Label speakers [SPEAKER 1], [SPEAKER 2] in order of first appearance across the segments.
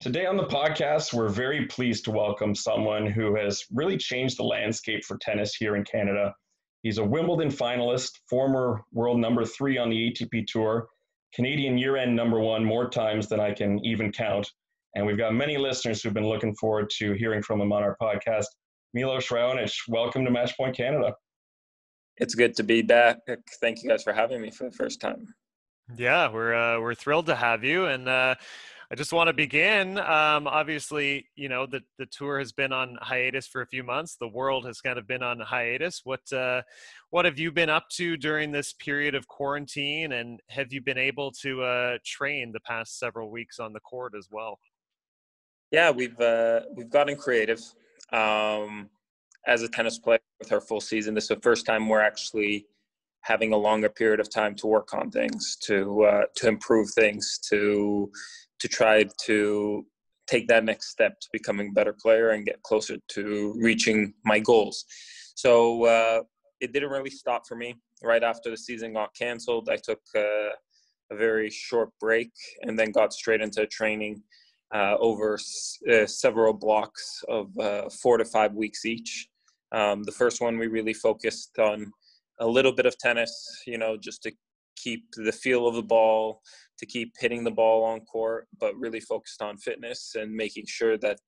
[SPEAKER 1] Today on the podcast, we're very pleased to welcome someone who has really changed the landscape for tennis here in Canada. He's a Wimbledon finalist, former world number 3 on the ATP Tour, Canadian year-end number 1 more times than I can even count. And we've got many listeners who've been looking forward to hearing from him on our podcast. Milos Raonic, welcome to Matchpoint Canada.
[SPEAKER 2] It's good to be back. Thank you guys for having me for the first time.
[SPEAKER 3] Yeah, we're thrilled to have you, and I just want to begin. Obviously, you know the tour has been on hiatus for a few months. The world has kind of been on hiatus. What have you been up to during this period of quarantine, and have you been able to train the past several weeks on the court as well?
[SPEAKER 2] Yeah, we've gotten creative. As a tennis player with our full season, this is the first time we're actually having a longer period of time to work on things, to improve things, to try to take that next step to becoming a better player and get closer to reaching my goals. So it didn't really stop for me. Right after the season got canceled, I took a very short break and then got straight into training over several blocks of 4 to 5 weeks each. The first one we really focused on a little bit of tennis, just to keep the feel of the ball, to keep hitting the ball on court, but really focused on fitness and making sure that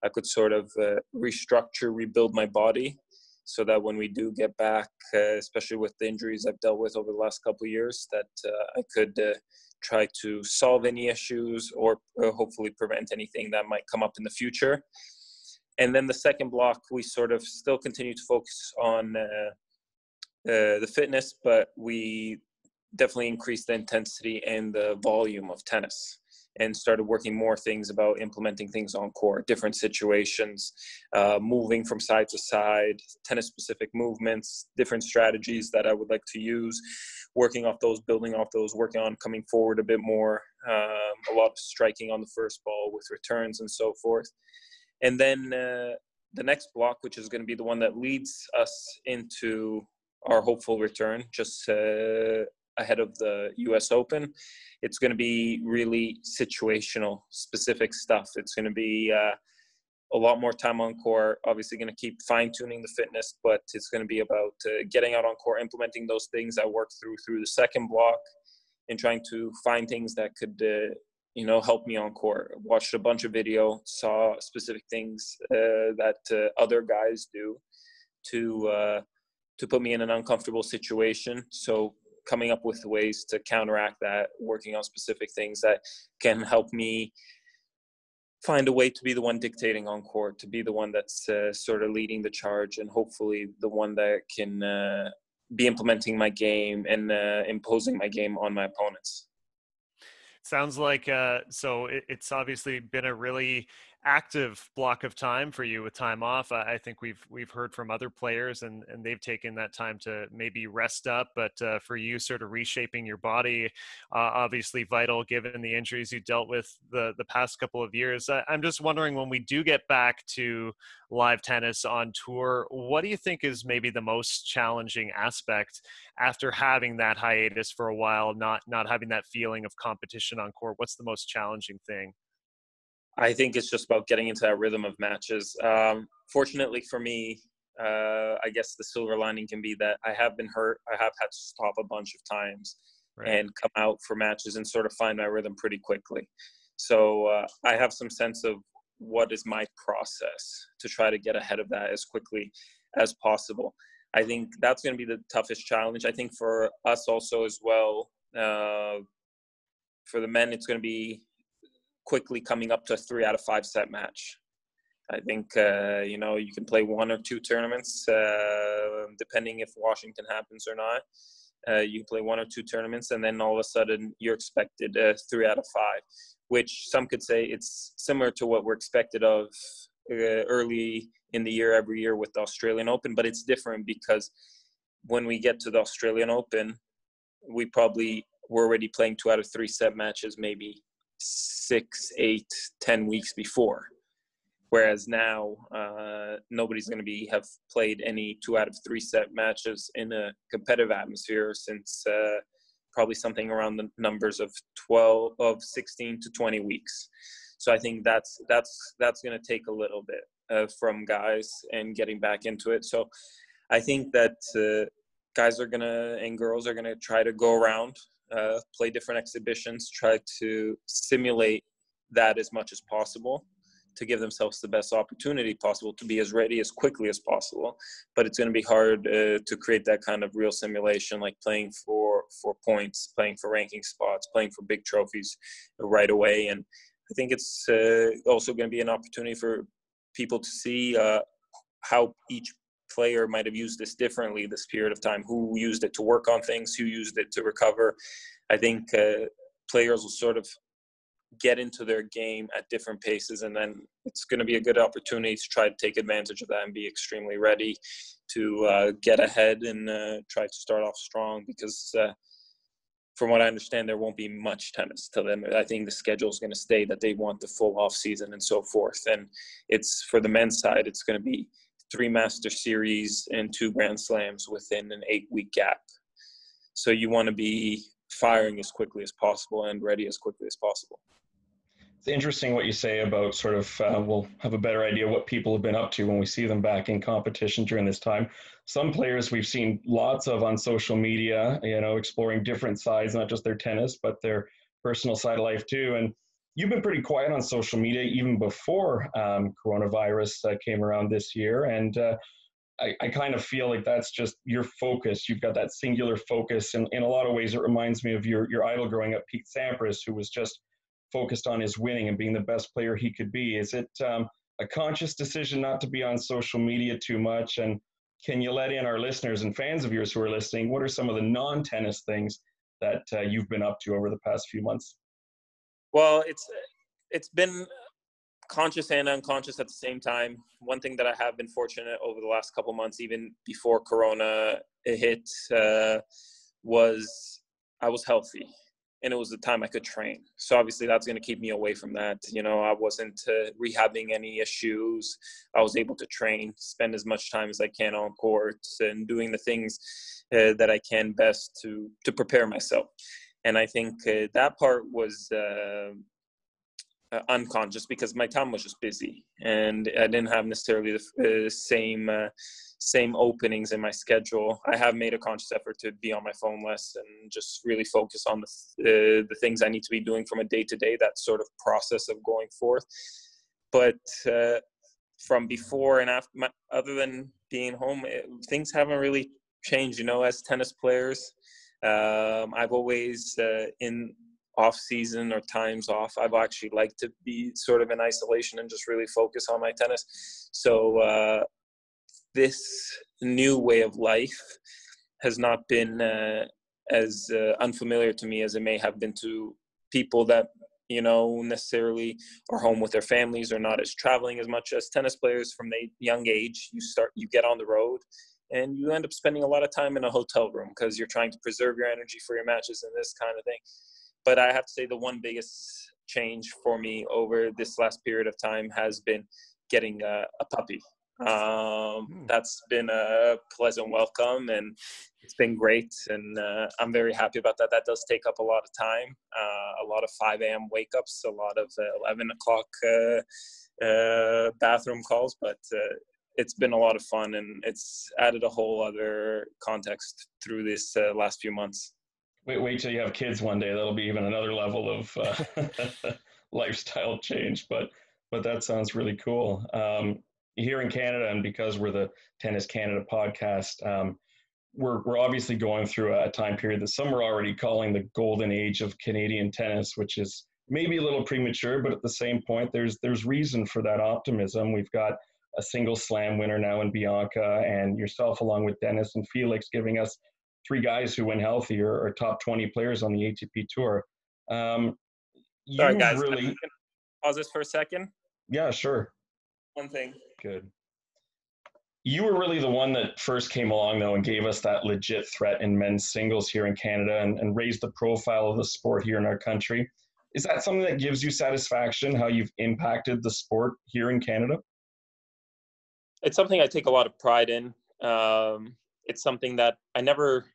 [SPEAKER 2] I could sort of rebuild my body so that when we do get back, especially with the injuries I've dealt with over the last couple of years, that I could try to solve any issues or hopefully prevent anything that might come up in the future. And then the second block, we sort of still continue to focus on the fitness, but we definitely increased the intensity and the volume of tennis and started working more things about implementing things on court, different situations, moving from side to side, tennis-specific movements, different strategies that I would like to use, working off those, building off those, working on coming forward a bit more, a lot of striking on the first ball with returns and so forth. And then the next block, which is going to be the one that leads us into our hopeful return just ahead of the US Open. It's going to be really situational, specific stuff. It's going to be a lot more time on court, obviously going to keep fine-tuning the fitness, but it's going to be about getting out on court, implementing those things I worked through the second block and trying to find things that could help me on court. Watched a bunch of video, saw specific things that other guys do to put me in an uncomfortable situation. So coming up with ways to counteract that, working on specific things that can help me find a way to be the one dictating on court, to be the one that's sort of leading the charge, and hopefully the one that can be implementing my game and imposing my game on my opponents.
[SPEAKER 3] Sounds like so it's obviously been a really active block of time for you with time off. I think we've heard from other players and they've taken that time to maybe rest up, but for you sort of reshaping your body, obviously vital given the injuries you dealt with the past couple of years. I'm just wondering, when we do get back to live tennis on tour, what do you think is maybe the most challenging aspect after having that hiatus for a while, not having that feeling of competition on court? What's the most challenging thing?
[SPEAKER 2] I think it's just about getting into that rhythm of matches. Fortunately for me, I guess the silver lining can be that I have been hurt. I have had to stop a bunch of times and come out for matches and sort of find my rhythm pretty quickly. So I have some sense of what is my process to try to get ahead of that as quickly as possible. I think that's going to be the toughest challenge. I think for us also as well, for the men, it's going to be quickly coming up to a 3 out of 5 set match. I think, you can play 1 or 2 tournaments, depending if Washington happens or not. You can play 1 or 2 tournaments, and then all of a sudden you're expected 3 out of 5, which some could say it's similar to what we're expected of early in the year, every year with the Australian Open, but it's different because when we get to the Australian Open, we probably were already playing 2 out of 3 set matches, maybe 6, 8, 10 weeks before. Whereas now, nobody's going to have played any 2 out of 3 set matches in a competitive atmosphere since probably something around the numbers of 16 to 20 weeks. So I think that's going to take a little bit from guys and getting back into it. So I think that guys and girls are going to try to go around, play different exhibitions, try to simulate that as much as possible to give themselves the best opportunity possible to be as ready as quickly as possible. But it's going to be hard to create that kind of real simulation, like playing for points, playing for ranking spots, playing for big trophies right away. And I think it's also going to be an opportunity for people to see how each player might have used this differently this period of time, who used it to work on things, who used it to recover. I think players will sort of get into their game at different paces, and then it's going to be a good opportunity to try to take advantage of that and be extremely ready to get ahead and try to start off strong, because from what I understand, there won't be much tennis to them. I think the schedule is going to stay that they want the full off season and so forth. And it's, for the men's side, it's going to be 3 Master Series and 2 Grand Slams within an 8-week gap. So you want to be firing as quickly as possible and ready as quickly as possible.
[SPEAKER 1] It's interesting what you say about sort of we'll have a better idea what people have been up to when we see them back in competition during this time. Some players we've seen lots of on social media, exploring different sides, not just their tennis, but their personal side of life too. And you've been pretty quiet on social media even before coronavirus came around this year. And I kind of feel like that's just your focus. You've got that singular focus. And in a lot of ways, it reminds me of your idol growing up, Pete Sampras, who was just focused on his winning and being the best player he could be. Is it a conscious decision not to be on social media too much? And can you let in our listeners and fans of yours who are listening, what are some of the non-tennis things that you've been up to over the past few months?
[SPEAKER 2] Well, it's been conscious and unconscious at the same time. One thing that I have been fortunate over the last couple months, even before Corona hit, was I was healthy. And it was the time I could train. So obviously that's going to keep me away from that. I wasn't rehabbing any issues. I was able to train, spend as much time as I can on court and doing the things that I can best to prepare myself. And I think that part was unconscious because my time was just busy and I didn't have necessarily the same openings in my schedule. I have made a conscious effort to be on my phone less and just really focus on the things I need to be doing from a day-to-day, that sort of process of going forth. But from before and after, other than being home, things haven't really changed, as tennis players. I've always, in off season or times off, I've actually liked to be sort of in isolation and just really focus on my tennis. So this new way of life has not been as unfamiliar to me as it may have been to people that necessarily are home with their families or not as traveling as much as tennis players. From a young age, you get on the road and you end up spending a lot of time in a hotel room because you're trying to preserve your energy for your matches and this kind of thing. But I have to say the one biggest change for me over this last period of time has been getting a puppy. That's been a pleasant welcome and it's been great. And I'm very happy about that. That does take up a lot of time, a lot of 5 a.m. wake-ups, a lot of 11 o'clock bathroom calls. But it's been a lot of fun and it's added a whole other context through this last few months.
[SPEAKER 1] Wait till you have kids one day. That'll be even another level of lifestyle change. But that sounds really cool. Here in Canada, and because we're the Tennis Canada podcast, we're obviously going through a time period that some are already calling the golden age of Canadian tennis, which is maybe a little premature, but at the same point, there's reason for that optimism. We've got a single slam winner now in Bianca, and yourself along with Dennis and Felix giving us 3 guys who, when healthy, are top 20 players on the ATP Tour.
[SPEAKER 2] Sorry, guys. Really... Pause this for a second.
[SPEAKER 1] Yeah, sure.
[SPEAKER 2] One thing.
[SPEAKER 1] Good. You were really the one that first came along, though, and gave us that legit threat in men's singles here in Canada and raised the profile of the sport here in our country. Is that something that gives you satisfaction, how you've impacted the sport here in Canada?
[SPEAKER 2] It's something I take a lot of pride in. It's something that I never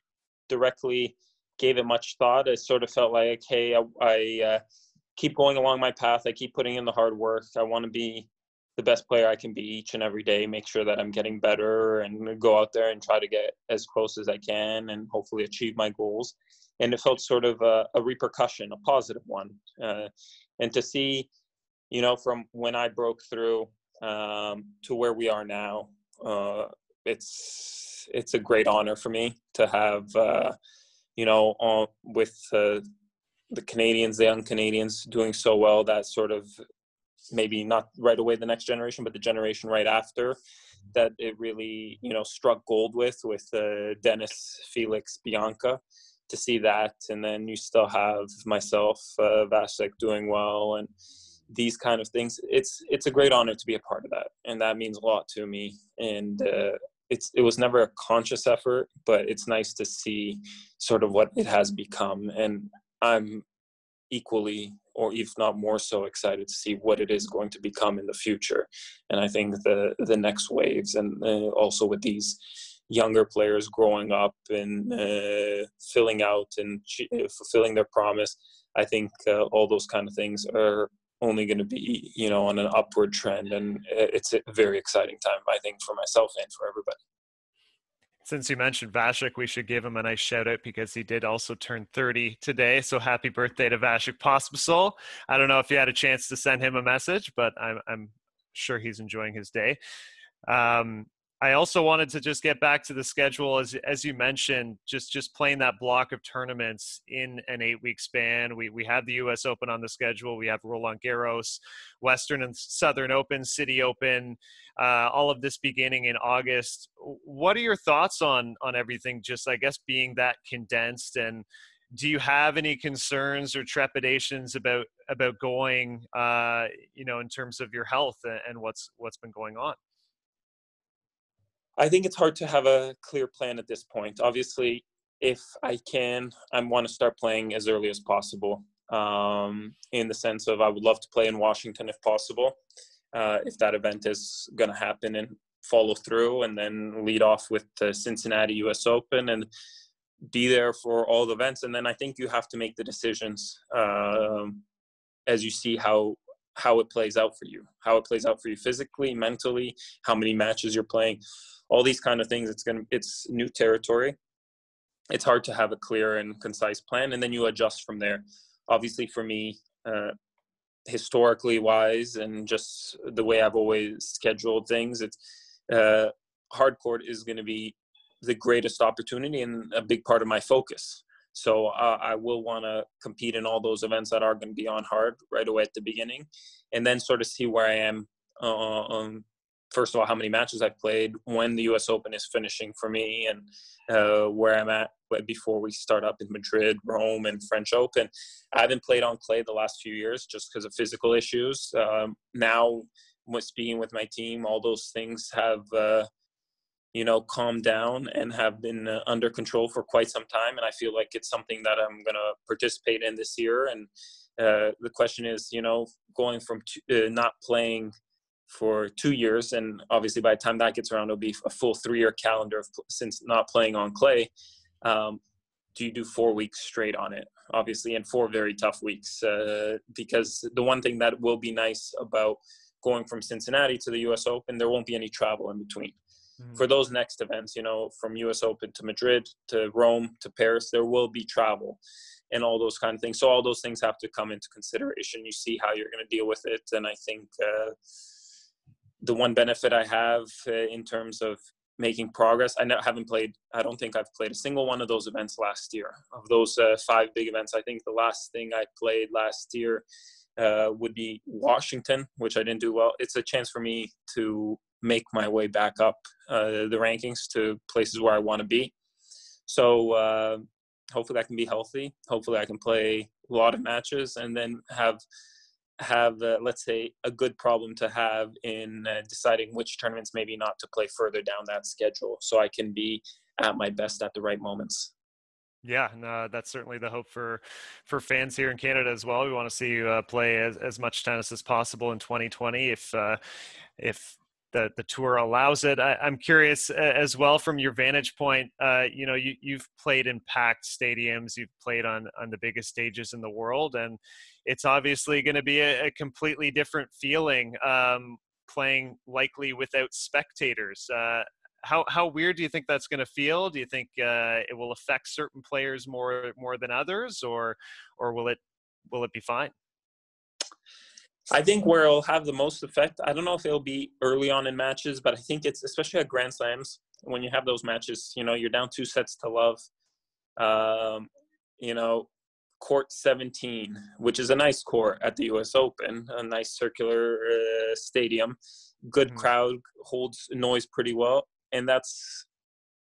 [SPEAKER 2] directly gave it much thought. I sort of felt like, hey, I keep going along my path. I keep putting in the hard work. I want to be the best player I can be each and every day, make sure that I'm getting better and go out there and try to get as close as I can and hopefully achieve my goals. And it felt sort of a repercussion, a positive one. And to see, you know, from when I broke through to where we are now, it's a great honor for me to have, you know, with the Canadians, the young Canadians doing so well, that sort of maybe not right away the next generation, but the generation right after, that it really, you know, struck gold with Dennis, Felix, Bianca, to see that. And then you still have myself, Vasek, doing well, and these kind of things. It's a great honor to be a part of that, and that means a lot to me. And it was never a conscious effort, but it's nice to see sort of what it has become. And I'm equally, or if not more so, excited to see what it is going to become in the future. And I think the next waves, and also with these younger players growing up and filling out and fulfilling their promise, I think all those kind of things are only going to be, you know, on an upward trend. And it's a very exciting time, I think, for myself and for everybody.
[SPEAKER 3] Since you mentioned Vasek, we should give him a nice shout out because he did also turn 30 today. So happy birthday to Vasek Pospisil. I don't know if you had a chance to send him a message, but I'm sure he's enjoying his day. I also wanted to just get back to the schedule, as you mentioned, just playing that block of tournaments in an 8-week span. We have the U.S. Open on the schedule. We have Roland Garros, Western and Southern Open, City Open, all of this beginning in August. What are your thoughts on everything, just, I guess, being that condensed? And do you have any concerns or trepidations about going, you know, in terms of your health and what's been going on?
[SPEAKER 2] I think it's hard to have a clear plan at this point. Obviously, if I want to start playing as early as possible, in the sense of I would love to play in Washington if possible, if that event is going to happen, and follow through, and then lead off with the Cincinnati US Open and be there for all the events. And then I think you have to make the decisions as you see how it plays out for you physically, mentally, how many matches you're playing. All these kind of things, it's new territory. It's hard to have a clear and concise plan, and then you adjust from there. Obviously, for me, historically wise, and just the way I've always scheduled things, it's hard court is going to be the greatest opportunity and a big part of my focus. So I will want to compete in all those events that are going to be on hard right away at the beginning, and then sort of see where I am. First of all, how many matches I've played, when the U.S. Open is finishing for me, and where I'm at before we start up in Madrid, Rome, and French Open. I haven't played on clay the last few years just because of physical issues. Now, speaking with my team, all those things have calmed down and have been under control for quite some time. And I feel like it's something that I'm going to participate in this year. And the question is, going from not playing for 2 years, and obviously by the time that gets around, it'll be a full 3-year calendar since not playing on clay. Do you do 4 weeks straight on it? Obviously, and 4 very tough weeks, because the one thing that will be nice about going from Cincinnati to the U.S. Open, there won't be any travel in between. Mm-hmm. For those next events, from U.S. Open to Madrid, to Rome, to Paris, there will be travel and all those kind of things. So all those things have to come into consideration. You see how you're going to deal with it. And I think the one benefit I have in terms of making progress, I don't think I've played a single one of those events last year. Of those 5 big events, I think the last thing I played last year would be Washington, which I didn't do well. It's a chance for me to make my way back up the rankings to places where I want to be. So hopefully I can be healthy. Hopefully I can play a lot of matches, and then have let's say a good problem to have in deciding which tournaments maybe not to play further down that schedule, so I can be at my best at the right moments.
[SPEAKER 3] Yeah, no, that's certainly the hope for fans here in Canada as well. We want to see you play as much tennis as possible in 2020. If the tour allows it. I'm curious as well from your vantage point. You've played in packed stadiums, you've played on the biggest stages in the world, and it's obviously going to be a completely different feeling playing likely without spectators. How weird do you think that's going to feel? Do you think it will affect certain players more than others, or will it be fine?
[SPEAKER 2] I think where it'll have the most effect, I don't know if it'll be early on in matches, but I think it's especially at Grand Slams when you have those matches, you're down 2-0 court 17, which is a nice court at the US Open, a nice circular stadium, good crowd, holds noise pretty well, and that's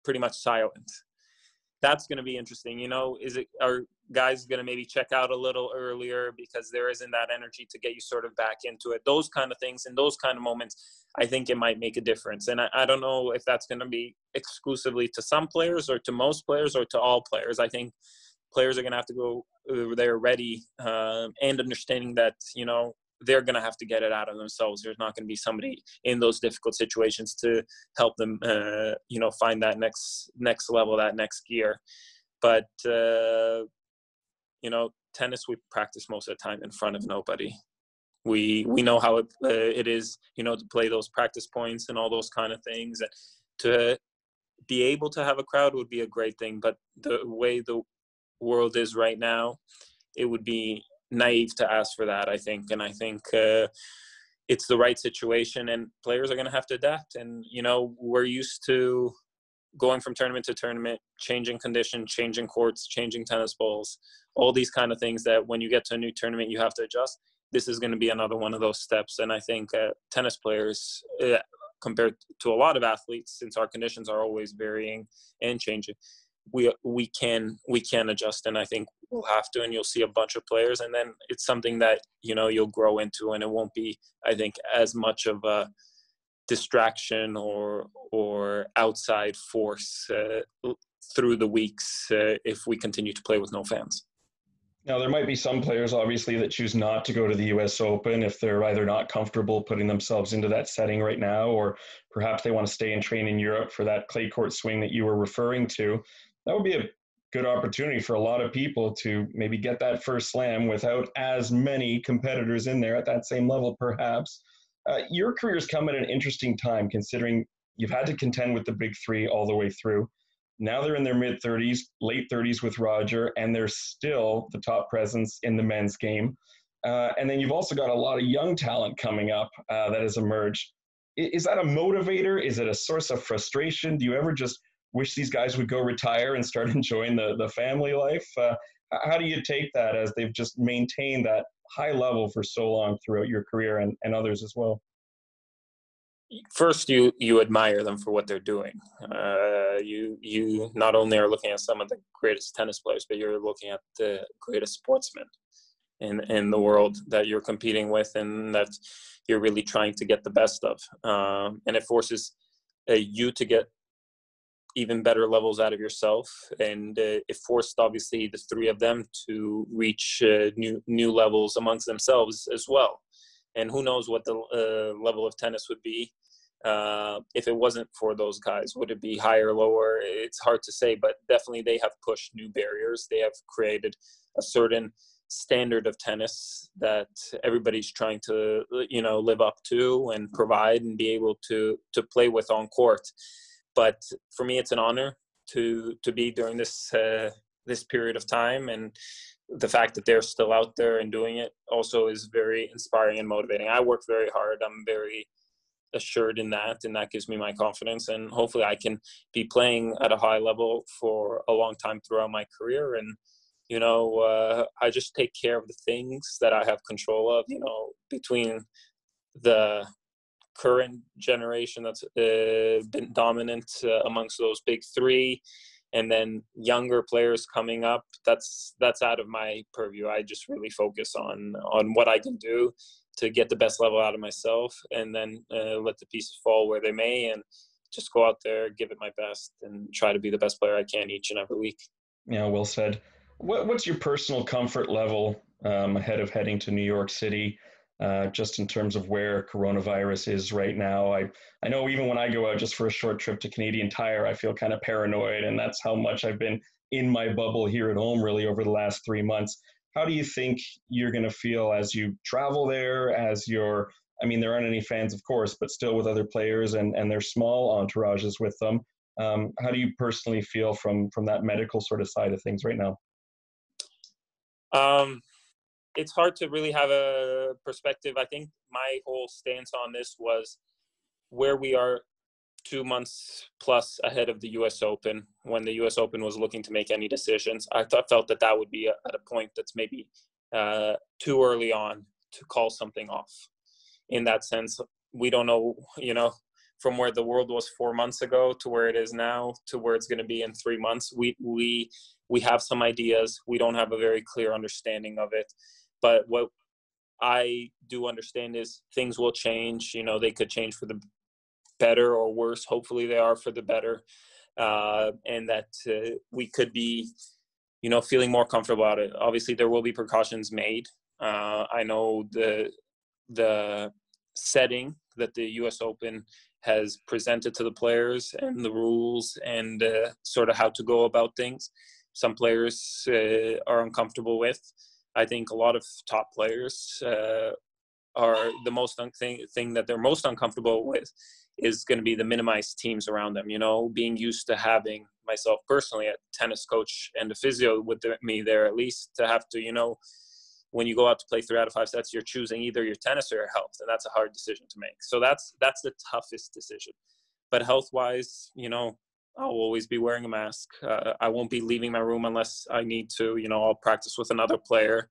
[SPEAKER 2] pretty much silent. That's going to be interesting. Are guys going to maybe check out a little earlier because there isn't that energy to get you sort of back into it? Those kind of things and those kind of moments, I think it might make a difference. And I don't know if that's going to be exclusively to some players or to most players or to all players. I think players are going to have to go there ready and understanding that, they're going to have to get it out of themselves. There's not going to be somebody in those difficult situations to help them, find that next level, that next gear. But, tennis, we practice most of the time in front of nobody. We know how it is, to play those practice points and all those kind of things. And to be able to have a crowd would be a great thing. But the way the world is right now, it would be naive to ask for that, I think. And I think it's the right situation, and players are going to have to adapt. And, we're used to going from tournament to tournament, changing condition, changing courts, changing tennis balls, all these kind of things that when you get to a new tournament, you have to adjust. This is going to be another one of those steps. And I think tennis players, compared to a lot of athletes, since our conditions are always varying and changing, we can adjust, and I think we'll have to, and you'll see a bunch of players, and then it's something that you'll grow into, and it won't be, I think, as much of a distraction or outside force through the weeks if we continue to play with no fans.
[SPEAKER 1] Now, there might be some players, obviously, that choose not to go to the US Open if they're either not comfortable putting themselves into that setting right now, or perhaps they want to stay and train in Europe for that clay court swing that you were referring to. That would be a good opportunity for a lot of people to maybe get that first slam without as many competitors in there at that same level, perhaps. Your career's come at an interesting time, considering you've had to contend with the big three all the way through. Now they're in their mid-30s, late 30s with Roger, and they're still the top presence in the men's game. And then you've also got a lot of young talent coming up that has emerged. Is that a motivator? Is it a source of frustration? Do you ever just wish these guys would go retire and start enjoying the family life? How do you take that as they've just maintained that high level for so long throughout your career and others as well?
[SPEAKER 2] First, you admire them for what they're doing. You not only are looking at some of the greatest tennis players, but you're looking at the greatest sportsmen in the world that you're competing with, and that you're really trying to get the best of. And it forces you to get even better levels out of yourself, and it forced obviously the three of them to reach new levels amongst themselves as well. And who knows what the level of tennis would be if it wasn't for those guys. Would it be higher, lower? It's hard to say, but definitely they have pushed new barriers. They have created a certain standard of tennis that everybody's trying to live up to and provide and be able to play with on court. But for me, it's an honor to be during this period of time, and the fact that they're still out there and doing it also is very inspiring and motivating. I work very hard. I'm very assured in that, and that gives me my confidence. And hopefully I can be playing at a high level for a long time throughout my career. And, I just take care of the things that I have control of, between the current generation that's been dominant amongst those big three, and then younger players coming up. That's out of my purview. I just really focus on what I can do to get the best level out of myself, and then let the pieces fall where they may, and just go out there, give it my best, and try to be the best player I can each and every week.
[SPEAKER 1] Yeah, well said. What's your personal comfort level ahead of heading to New York City? just in terms of where coronavirus is right now. I know even when I go out just for a short trip to Canadian Tire, I feel kind of paranoid, and that's how much I've been in my bubble here at home really over the last 3 months. How do you think you're going to feel as you travel there, I mean, there aren't any fans, of course, but still with other players and their small entourages with them. How do you personally feel from that medical sort of side of things right now?
[SPEAKER 2] It's hard to really have a perspective. I think my whole stance on this was where we are 2 months plus ahead of the U.S. Open, when the U.S. Open was looking to make any decisions. I felt that would be at a point that's maybe too early on to call something off. In that sense, we don't know, from where the world was 4 months ago to where it is now to where it's going to be in 3 months. We have some ideas. We don't have a very clear understanding of it. But what I do understand is things will change. They could change for the better or worse. Hopefully they are for the better. And that we could be, feeling more comfortable about it. Obviously, there will be precautions made. I know the setting that the U.S. Open has presented to the players and the rules and sort of how to go about things. Some players are uncomfortable with. I think a lot of top players are the most thing that they're most uncomfortable with is going to be the minimized teams around them. Being used to having myself personally, a tennis coach and a physio with me there, at least to have to, when you go out to play 3 out of 5 sets, you're choosing either your tennis or your health, and that's a hard decision to make. So that's the toughest decision. But health-wise, I'll always be wearing a mask. I won't be leaving my room unless I need to. I'll practice with another player,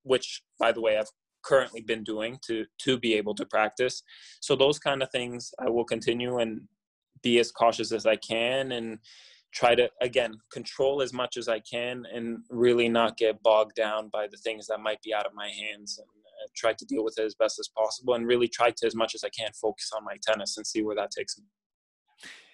[SPEAKER 2] which, by the way, I've currently been doing to be able to practice. So those kind of things I will continue and be as cautious as I can and try to, again, control as much as I can and really not get bogged down by the things that might be out of my hands, and try to deal with it as best as possible and really try to, as much as I can, focus on my tennis and see where that takes me.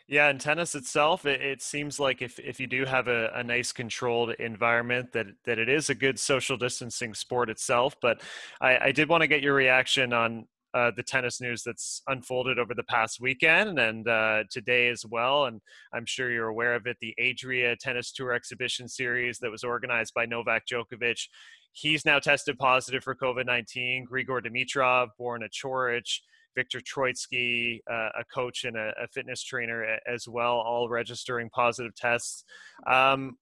[SPEAKER 3] Yeah, in tennis itself, it seems like if you do have a nice controlled environment, that it is a good social distancing sport itself. But I did want to get your reaction on the tennis news that's unfolded over the past weekend and today as well. And I'm sure you're aware of it, the Adria Tennis Tour Exhibition Series that was organized by Novak Djokovic. He's now tested positive for COVID-19. Grigor Dimitrov, Borna Coric, Victor Troitsky, a coach and a fitness trainer as well, all registering positive tests.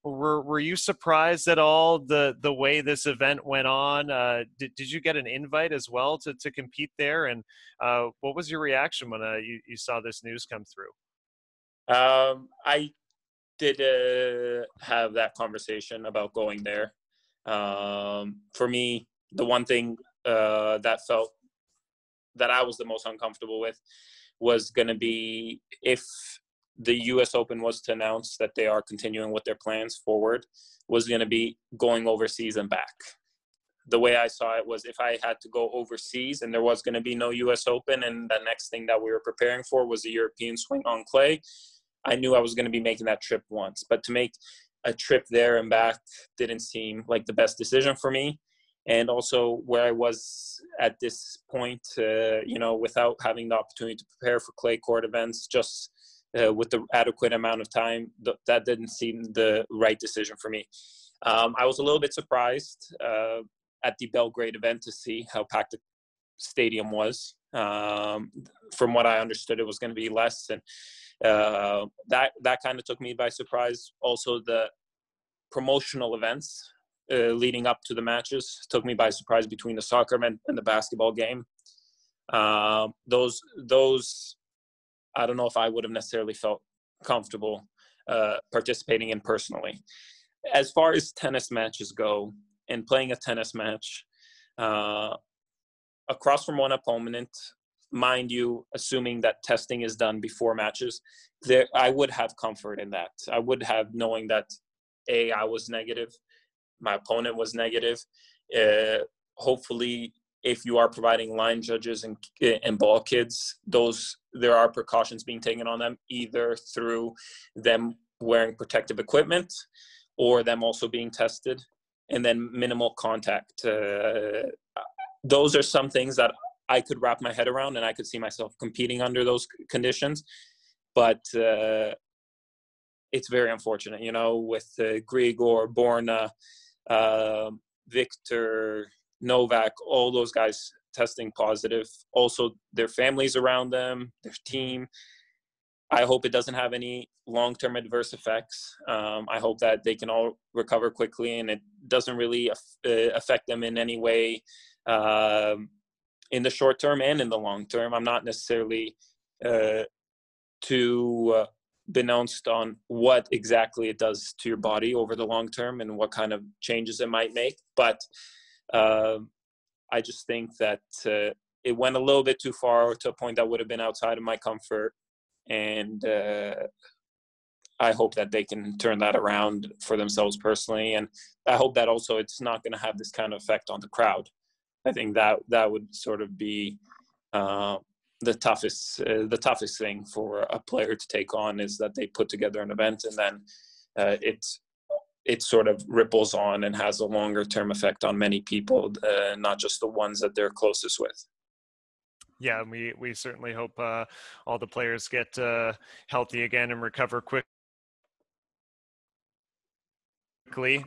[SPEAKER 3] Were you surprised at all the way this event went on? Did you get an invite as well to compete there? And what was your reaction when you saw this news come through?
[SPEAKER 2] I did have that conversation about going there. For me, the one thing that I was the most uncomfortable with was going to be if the U.S. Open was to announce that they are continuing with their plans forward, was going to be going overseas and back. The way I saw it was if I had to go overseas and there was going to be no U.S. Open, and the next thing that we were preparing for was the European swing on clay, I knew I was going to be making that trip once. But to make a trip there and back didn't seem like the best decision for me. And also where I was at this point, without having the opportunity to prepare for clay court events, just with the adequate amount of time, that didn't seem the right decision for me. I was a little bit surprised at the Belgrade event to see how packed the stadium was. From what I understood, it was going to be less. And that kind of took me by surprise. Also, the promotional events leading up to the matches took me by surprise between the soccer and the basketball game. Those I don't know if I would have necessarily felt comfortable participating in personally. As far as tennis matches go, and playing a tennis match across from one opponent, mind you, assuming that testing is done before matches, I would have comfort in that. I would have knowing that I was negative, my opponent was negative. Hopefully, if you are providing line judges and ball kids, there are precautions being taken on them, either through them wearing protective equipment or them also being tested, and then minimal contact. those are some things that I could wrap my head around, and I could see myself competing under those conditions. But it's very unfortunate, with Grigor, Borna, Victor, Novak, all those guys testing positive. Also, their families around them, their team. I hope it doesn't have any long-term adverse effects. I hope that they can all recover quickly and it doesn't really affect them in any way in the short term and in the long term. I'm not necessarily too denounced on what exactly it does to your body over the long term and what kind of changes it might make. But I just think that it went a little bit too far to a point that would have been outside of my comfort. And I hope that they can turn that around for themselves personally. And I hope that also it's not going to have this kind of effect on the crowd. I think that would sort of be the toughest thing for a player to take on, is that they put together an event and then it sort of ripples on and has a longer term effect on many people, not just the ones that they're closest with.
[SPEAKER 3] Yeah, we certainly hope all the players get healthy again and recover quickly.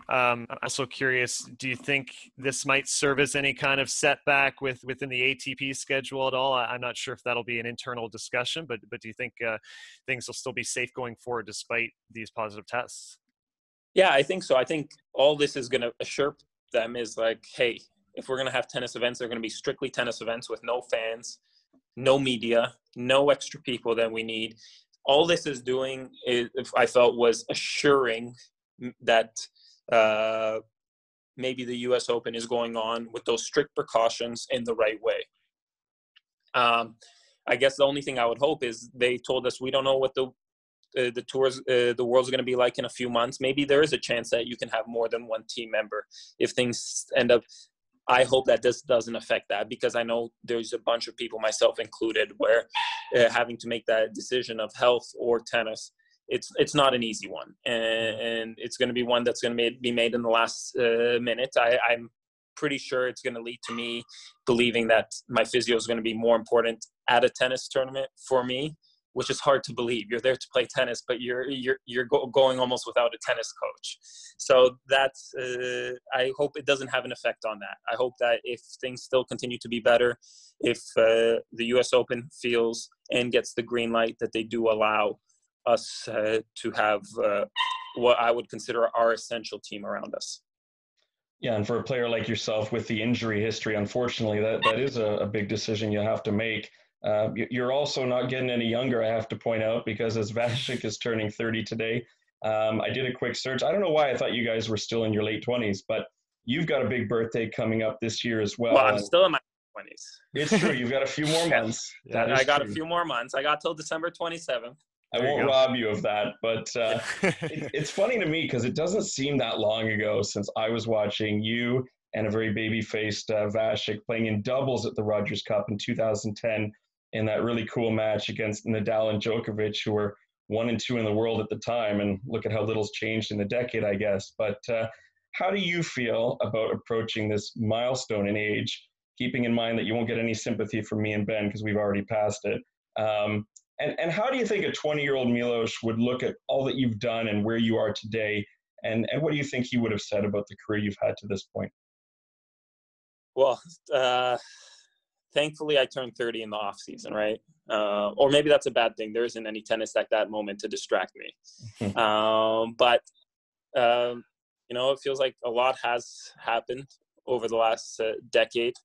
[SPEAKER 3] I'm also curious, do you think this might serve as any kind of setback within the ATP schedule at all? I'm not sure if that'll be an internal discussion, but do you think things will still be safe going forward despite these positive tests?
[SPEAKER 2] Yeah, I think so. I think all this is going to assure them is like, hey, if we're going to have tennis events, they're going to be strictly tennis events with no fans, no media, no extra people that we need. All this is doing, I felt, was assuring that maybe the U.S. Open is going on with those strict precautions in the right way. I guess the only thing I would hope is they told us we don't know what the tours, the world's going to be like in a few months. Maybe there is a chance that you can have more than one team member if things end up. I hope that this doesn't affect that, because I know there's a bunch of people, myself included, where having to make that decision of health or tennis, it's not an easy one, and it's going to be one that's going to be made in the last minute. I'm pretty sure it's going to lead to me believing that my physio is going to be more important at a tennis tournament for me, which is hard to believe. You're there to play tennis, but you're going almost without a tennis coach. So that's, I hope it doesn't have an effect on that. I hope that if things still continue to be better, if the US Open feels and gets the green light, that they do allow us to have what I would consider our essential team around us.
[SPEAKER 1] Yeah, and for a player like yourself with the injury history, unfortunately, that is a big decision you have to make. You're also not getting any younger, I have to point out, because as Vasek is turning 30 today, I did a quick search. I don't know why I thought you guys were still in your late 20s, but you've got a big birthday coming up this year as well.
[SPEAKER 2] Well, I'm still in my 20s.
[SPEAKER 1] It's true. You've got a few more months.
[SPEAKER 2] Yeah, I got a few more months. I got till December 27th.
[SPEAKER 1] I won't rob you of that, but it's funny to me because it doesn't seem that long ago since I was watching you and a very baby-faced Vasek playing in doubles at the Rogers Cup in 2010 in that really cool match against Nadal and Djokovic, who were 1 and 2 in the world at the time. And look at how little's changed in a decade, I guess. But how do you feel about approaching this milestone in age, keeping in mind that you won't get any sympathy from me and Ben because we've already passed it? And how do you think a 20-year-old Milos would look at all that you've done and where you are today? And what do you think he would have said about the career you've had to this point?
[SPEAKER 2] Well, thankfully I turned 30 in the off season, right? Or maybe that's a bad thing. There isn't any tennis at that moment to distract me. But it feels like a lot has happened over the last decade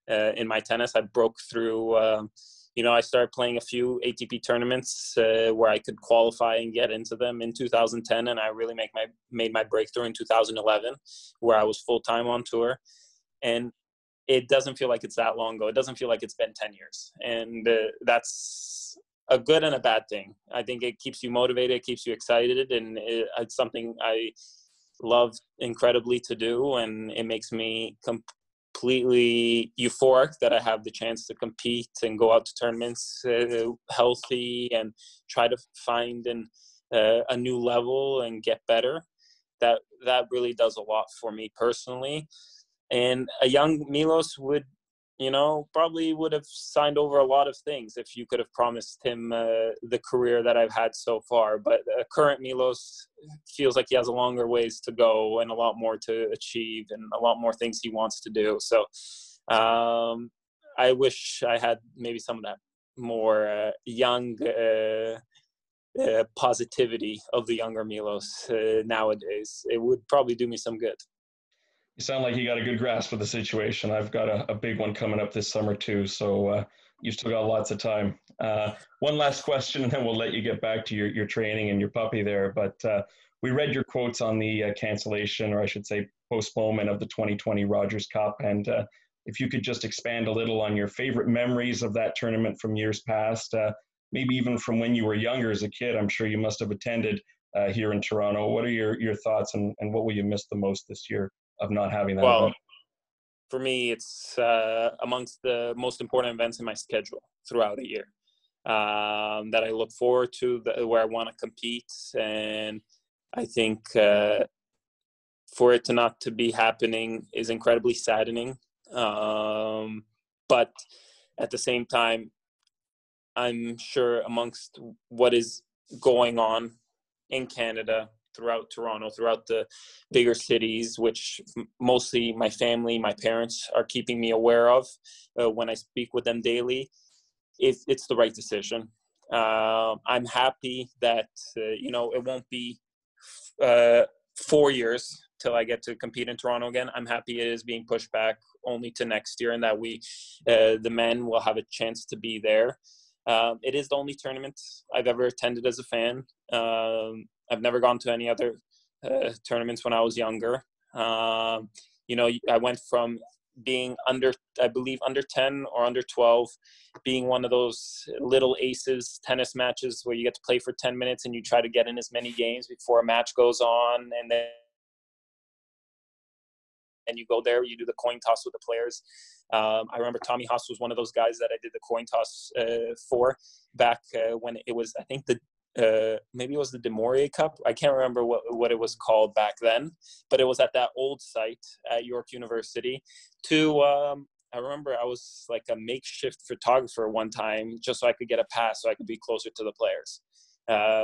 [SPEAKER 2] in my tennis. I broke through, I started playing a few ATP tournaments where I could qualify and get into them in 2010. And I really made my breakthrough in 2011, where I was full-time on tour. And it doesn't feel like it's that long ago. It doesn't feel like it's been 10 years. And that's a good and a bad thing. I think it keeps you motivated, it keeps you excited, and it's something I love incredibly to do. And it makes me completely euphoric that I have the chance to compete and go out to tournaments healthy and try to find a new level and get better. That really does a lot for me personally. And a young Milos would probably would have signed over a lot of things if you could have promised him the career that I've had so far. But current Milos feels like he has a longer ways to go and a lot more to achieve and a lot more things he wants to do. So I wish I had maybe some of that more young positivity of the younger Milos nowadays. It would probably do me some good.
[SPEAKER 1] You sound like you got a good grasp of the situation. I've got a big one coming up this summer too, so you've still got lots of time. One last question, and then we'll let you get back to your training and your puppy there. But we read your quotes on the cancellation, or I should say postponement of the 2020 Rogers Cup. And if you could just expand a little on your favorite memories of that tournament from years past, maybe even from when you were younger as a kid. I'm sure you must have attended here in Toronto. What are your thoughts, and what will you miss the most this year of not having that event?
[SPEAKER 2] For me, it's amongst the most important events in my schedule throughout a year that I look forward to, where I want to compete. And I think for it to not to be happening is incredibly saddening. But at the same time, I'm sure amongst what is going on in Canada, throughout Toronto, throughout the bigger cities, which mostly my family, my parents are keeping me aware of when I speak with them daily, it's the right decision. I'm happy that, it won't be 4 years till I get to compete in Toronto again. I'm happy it is being pushed back only to next year, and that the men will have a chance to be there. It is the only tournament I've ever attended as a fan. I've never gone to any other tournaments when I was younger. I went from being under 10 or under 12, being one of those little aces tennis matches where you get to play for 10 minutes and you try to get in as many games before a match goes on. And then you go there, you do the coin toss with the players. I remember Tommy Haas was one of those guys that I did the coin toss for back when it was, I think maybe it was the Demorier Cup. I can't remember what it was called back then, but it was at that old site at York University. I remember I was like a makeshift photographer one time just so I could get a pass so I could be closer to the players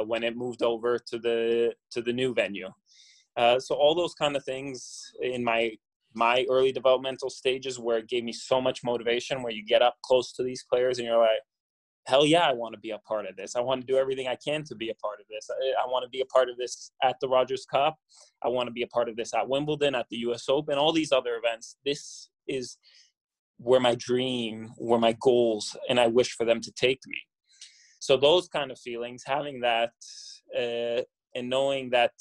[SPEAKER 2] when it moved over to the new venue. So all those kind of things in my early developmental stages where it gave me so much motivation, where you get up close to these players and you're like, hell yeah, I want to be a part of this. I want to do everything I can to be a part of this. I want to be a part of this at the Rogers Cup. I want to be a part of this at Wimbledon, at the US Open, all these other events. This is where my dream, where my goals, and I wish for them to take me. So those kind of feelings, having that and knowing that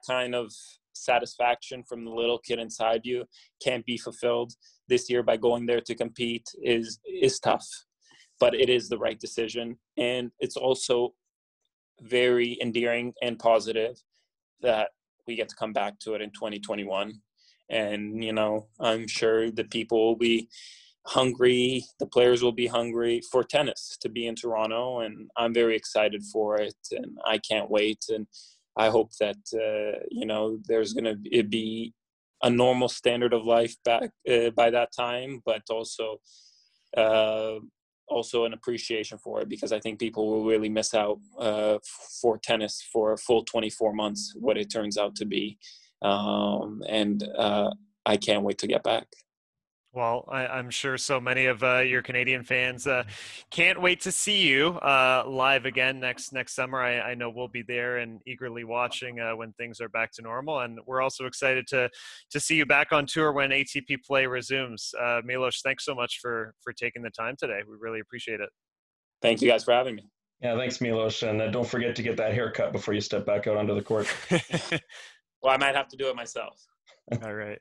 [SPEAKER 2] kind of satisfaction from the little kid inside you can't be fulfilled this year by going there to compete is tough. But it is the right decision. And it's also very endearing and positive that we get to come back to it in 2021. And, I'm sure the people will be hungry, the players will be hungry for tennis to be in Toronto. And I'm very excited for it. And I can't wait. And I hope that, there's going to be a normal standard of life back by that time, but also an appreciation for it, because I think people will really miss out for tennis for a full 24 months, what it turns out to be. And I can't wait to get back.
[SPEAKER 3] Well, I'm sure so many of your Canadian fans can't wait to see you live again next summer. I know we'll be there and eagerly watching when things are back to normal. And we're also excited to see you back on tour when ATP play resumes. Milos, thanks so much for taking the time today. We really appreciate it.
[SPEAKER 2] Thank you guys for having me.
[SPEAKER 1] Yeah, thanks, Milos. And don't forget to get that haircut before you step back out onto the court.
[SPEAKER 2] Well, I might have to do it myself.
[SPEAKER 3] All right.